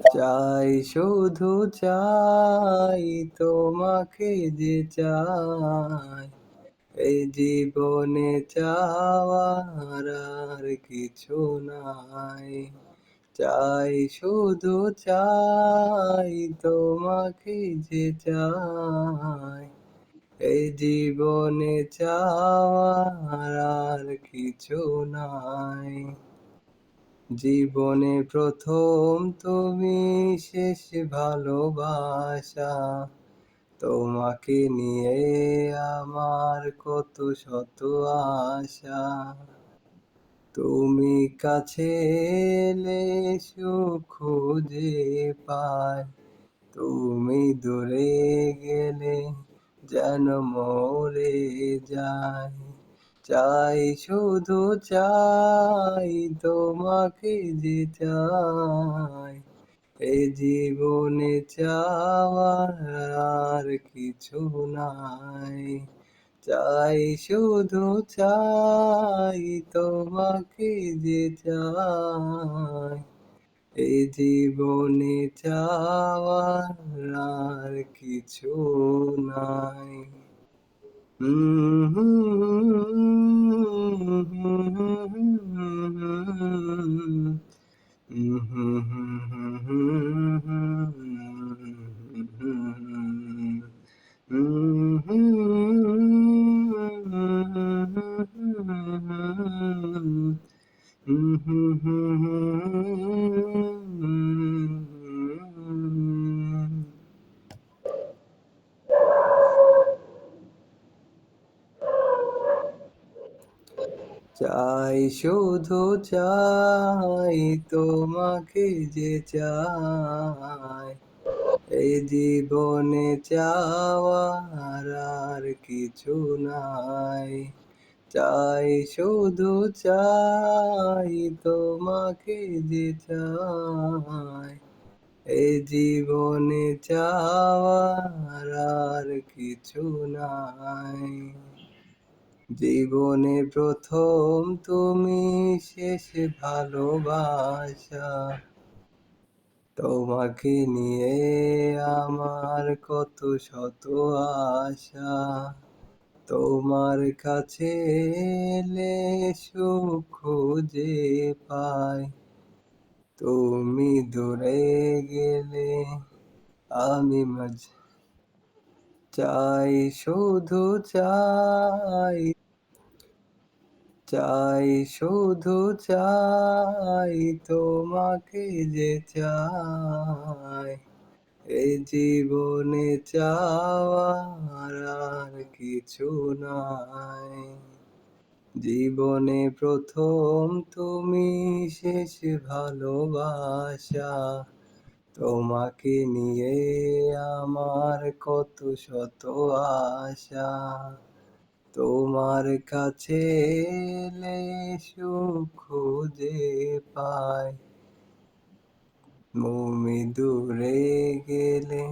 চাই শুধু চাই তোমাকে যে চাই, এই জীবনে চাওয়ার আর কিছু নাই। চাই শুধু চাই তোমাকে যে চাই, এই জীবনে চাওয়ার আর কিছু নাই। জীবনে প্রথম তুমি, শেষ ভালোবাসা, তোমাকে নিয়ে আমার কত শত আশা। তুমি কাছে এলে সুখ খুঁজে পাই, তুমি দূরে গেলে যেন মরে যাই। চাই শুধু চাই তোমাকে যে চাই, এ জীবনে চাওয়ার আর কিছু নাই। চাই শুধু চাই তোমাকে যে চাই, এই জীবনে চাওয়ার আর কিছু নাই। চাই শুধু চাই তোমাকে যে চাই, এই জীবনে চাওয়ার আর কিছু নাই। চাই শুধু চাই তোমাকে যে চাই, এই জীবনে চাওয়ার আর কিছু নাই। জীবনে প্রথম তুমি, শেষ ভালোবাসা, তোমাকে নিয়ে আমার কত শত আশা। তোমার কাছে এলে সুখ খুঁজে পাই, তুমি দূরে গেলে আমি চাই শুধু চাই, চাই শুধু চাই তোমাকে যে চাই, এই জীবনে চাওয়ার আর কিছু নাই। জীবনে প্রথম তুমি, শেষ ভালোবাসা, তোমাকে নিয়ে আমার কত শত আশা। তোমার কাছে এলে সুখ খুঁজে পাই, তুমি দূরে গেলে